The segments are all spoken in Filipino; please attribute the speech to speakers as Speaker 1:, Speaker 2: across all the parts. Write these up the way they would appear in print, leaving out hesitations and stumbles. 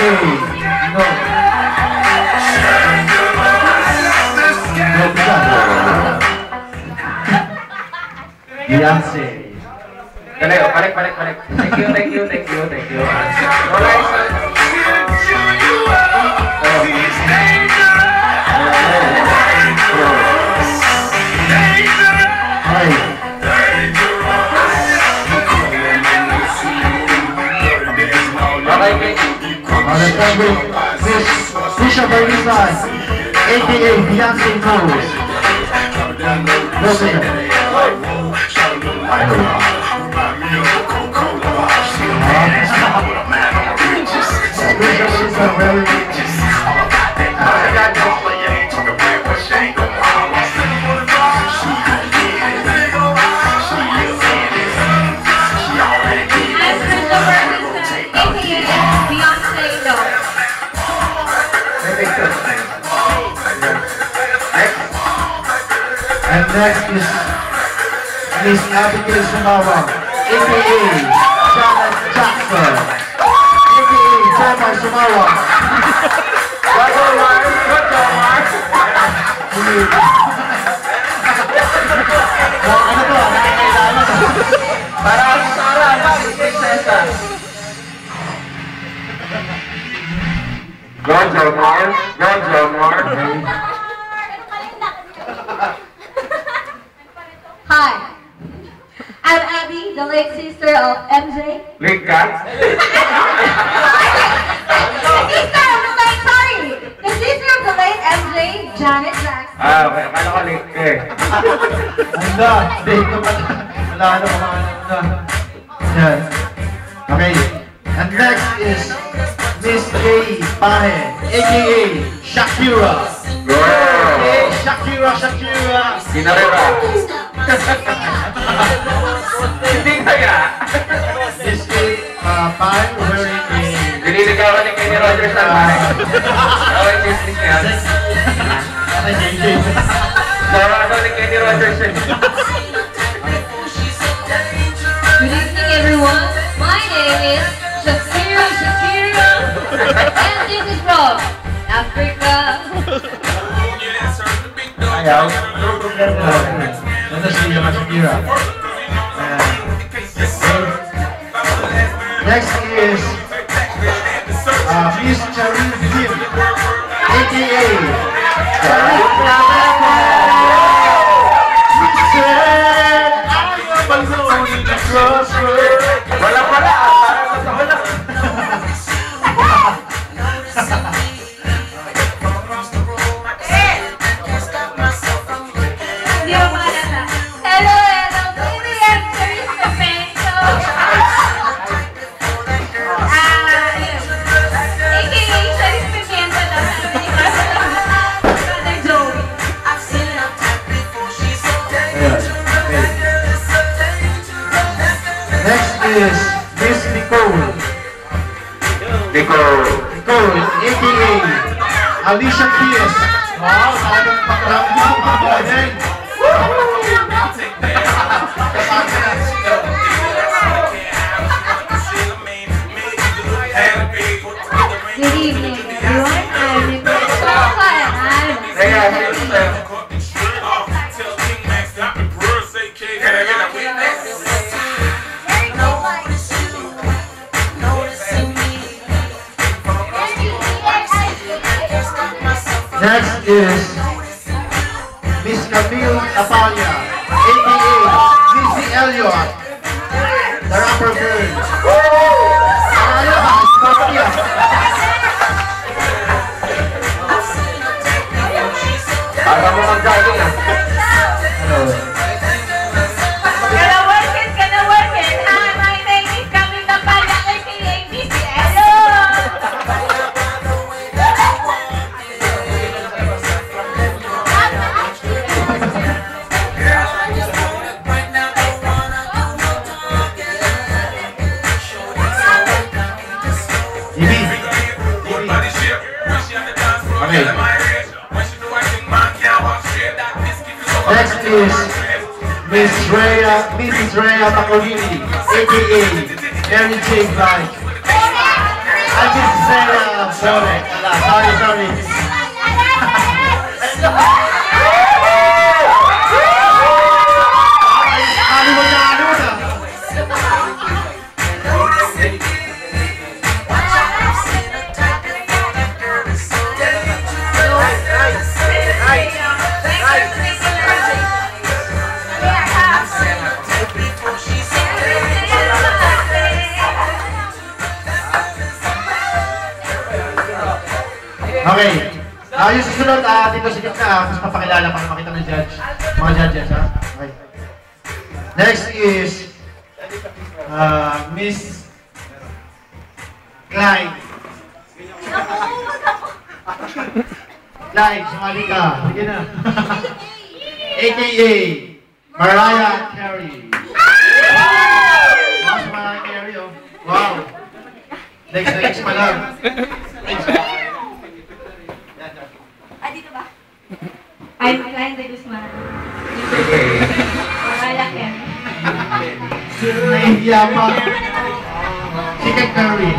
Speaker 1: No. Beyonce.
Speaker 2: Dali, balik. Thank you.
Speaker 1: Misha Barisa, aka Beyonce Knowles. And next is Miss Abigail Sumawa, aka Janet Jackson, aka Jemma Sumawa. Ano to?
Speaker 2: Para sa John.
Speaker 3: Hi, I'm Abby, the late sister of MJ.
Speaker 2: Late ka?
Speaker 3: The sister of the late MJ, Janet Jackson.
Speaker 2: Okay. Akala ko late ka eh.
Speaker 1: Anda, date ko pala. Wala na kumakain na. Yan. Okay. And next is Miss Kay Pahe, aka Shakira. Hey, Shakira.
Speaker 2: Sinarera. Hindi kaya.
Speaker 1: Miss Kay Pahe wearing a...
Speaker 2: Nililigawan ni Kenny Rogers na pare. Okay, business yan. Gawa daw ni Kenny Rogers yun.
Speaker 3: Good evening, everyone. My name is Shakira, and this is from Africa.
Speaker 1: Ayaw. Ito si Shakira. Next is Miss Charisse Kim, aka Charisse said, I am alone in the crossroads.
Speaker 2: Wala. Parang sa wala.
Speaker 3: Hello, baby, I'm Charisse Pimento. AKA Charisse Pimento daw. Brother Joey.
Speaker 1: Next is Miss Nicole, aka Alicia Keys. Wow, talagang pakiramdam ang mga din.
Speaker 3: Good evening, everyone. I'm Nicole Sofa, and
Speaker 1: Next is Miss Camille Apalia, aka Missy Elliott, the rapper girl.
Speaker 2: Para mo mag-jogging ah.
Speaker 3: Gonna work it. Hi, my name is Camille Apalia, aka Missy Elliott.
Speaker 1: Next is Mrs. Rhea Macolini, aka Mary J. Blige. Marcela Bore. Sorry. Okay. Yung susunod, dito sa gitna, mas papakilala para makita ng judge. Mga judges, ha? Okay. Next is Miss Clyde. Clyde, sumali ka. Sige na. AKA Mariah Carey. Wow, si Mariah Carey, oh. Wow. Next pa lang.
Speaker 3: Dito ba? I'm Klein de Guzman. Mariah Carey.
Speaker 1: Nahihiya pa. Chicken curry.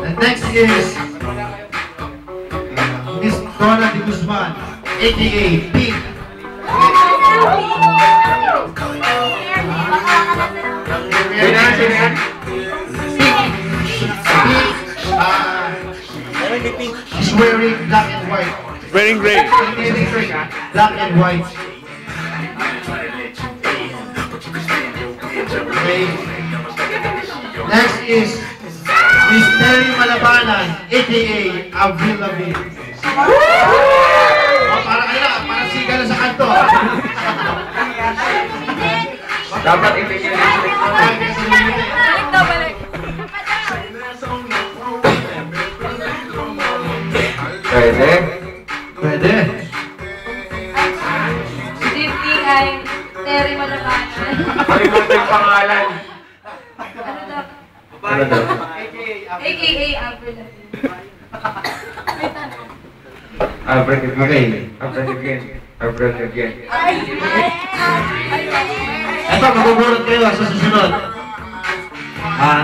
Speaker 1: And next is Miss Donna de Guzman, aka Pink. She's wearing black and white.
Speaker 4: Wearing gray.
Speaker 1: Black and white. Okay. Next is Miss Terry Malabanan, aka Avril Lavigne. Oh, para siga na sa kanto.
Speaker 2: Dapat ibigyan
Speaker 3: Balik.
Speaker 2: Pwede?
Speaker 1: Pwede.
Speaker 3: Simply, I'm Terry Malabanan.
Speaker 2: Kalimutan yung pangalan.
Speaker 3: Ano daw?
Speaker 2: Ano daw?
Speaker 3: AKA Avril Lavigne.
Speaker 2: Avril again.
Speaker 1: Ito, magugulat kayo sa susunod.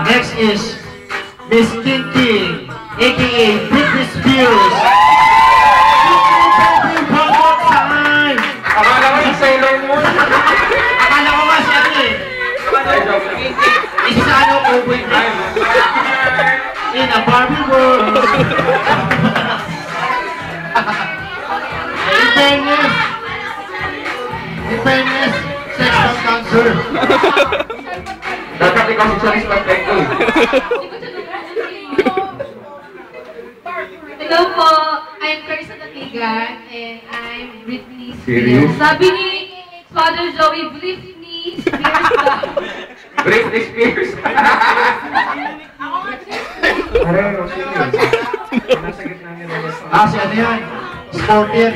Speaker 1: Next is Miss Kinky, aka Britney Spears. One more time!
Speaker 2: Akala ko si Sailor Moon.
Speaker 1: Akala ko nga siya eh. Isa sa ano, Cowboy Dream. In a Barbie world. In fairness, sex from cancer.
Speaker 2: Dapat ikaw si Charis Perfecto eh.
Speaker 3: Hello po, I'm Carissa Tatigan and I'm Britney
Speaker 2: Serious?
Speaker 3: Spears. Sabi ni Father Joey, Britney Spears daw.
Speaker 2: Britney Spears. Pareho, serious. Nasa gitna niya na
Speaker 1: Si ano yan? Sportier.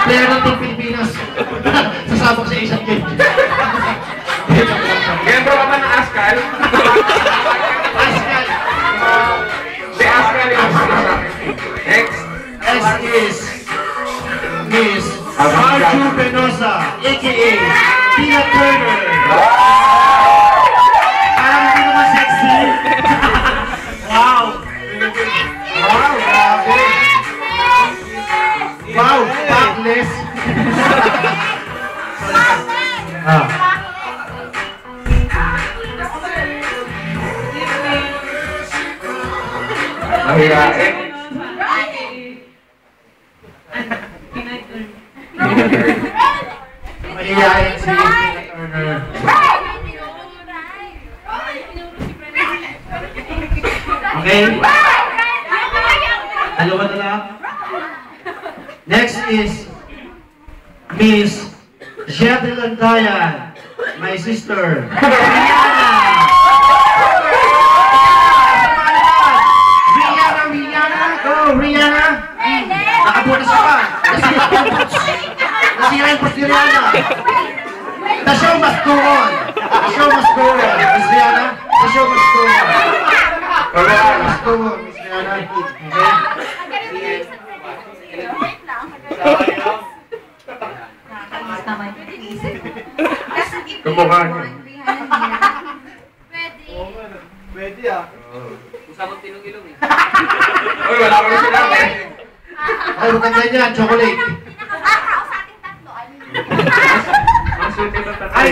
Speaker 1: Player ng Team Pilipinas. Sasabak sa Asian Games.
Speaker 2: Miyembro ka ba ng Ascal?
Speaker 1: Pascal.
Speaker 2: Si Ascal yung sa Next.
Speaker 1: Next is Miss Marju Penosa, aka Tina Turner. Parang hindi naman sexy. Wow! Wow, grabe! Wow, backless!
Speaker 2: Mahihain.
Speaker 1: Mahihayin si Tina Turner. Okay? Dalawa na lang. Next is Miss Jetty Landayan, my sister. Rihanna, go Rihanna. Nakabutas ka pa. Nasira yung post ni Rihanna. The show must go on. The show must go on. Miss Rihanna, the show must go on. The show must go on, Miss Rihanna. Okay?
Speaker 2: Kung mukha niya.
Speaker 1: Pwede ah.
Speaker 2: Usapang tinong-ilong eh. Uy, wala ko na sinabi.
Speaker 1: Ay, huwag kang ganyan, chocolate.
Speaker 3: Nakakao sa ating tatlo.
Speaker 2: Ang suti ng tatay.
Speaker 1: Ay,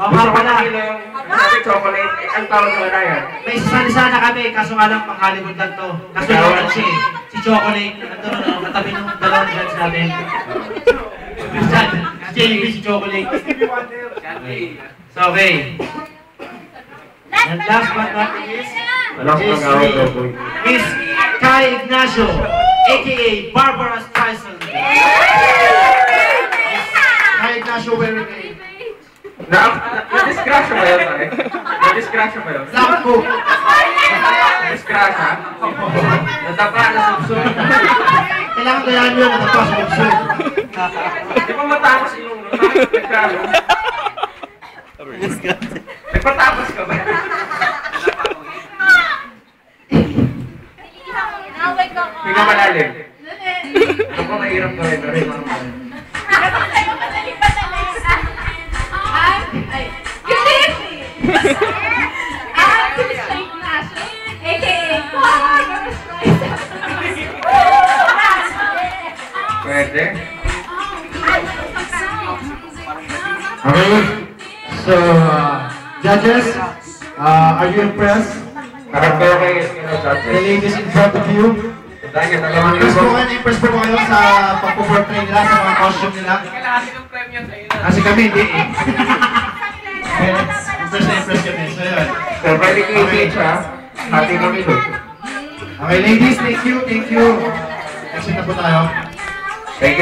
Speaker 2: Gusto ko na ilong, sabi chocolate, eh, ang tawag ko na yan.
Speaker 1: may sasali sana kami, kaso nga lang pang Hollywood lang to. Kaso yun siya eh. Si Chocolate, ando na, katabi ng dalawang friends natin. Si JB, si Chocolate. So, okay. And last but not least, is Miss Kai Ignacio, aka Barbara Streisand. Kai Ignacio, wearing a
Speaker 2: Na-discrasya ba yun, tayo? Na-discrasya ba yun?
Speaker 1: black coat.
Speaker 2: Na-discrasya? Natapa, nasubsub.
Speaker 1: Kailangan kayaan nyo na tapos sa bukso.
Speaker 2: Di ba matapos ilong nun? Nagkalo? Nagpatapos ka ba?
Speaker 3: Naway ko ko.
Speaker 2: Hindi ka malalim. Ako mahirap gawin, pero hindi mo malalim. Pwede.
Speaker 1: Okay. So, judges, are you impressed?
Speaker 2: Harap kayo kay
Speaker 1: The
Speaker 2: judges.
Speaker 1: ladies in front of you.
Speaker 2: Dahil dalawang
Speaker 1: Impressed po
Speaker 2: libo.
Speaker 1: kayo, impressed po kayo sa pagpo-portray nila, sa mga costume nila.
Speaker 2: Kailangan ng premium sa iyo.
Speaker 1: Kasi kami, hindi eh. Impressed na impressed kami. So, yun.
Speaker 2: So, pwede kayo i-teach ha. Hati kami doon.
Speaker 1: Okay, ladies, thank you, thank you. Exit na po tayo.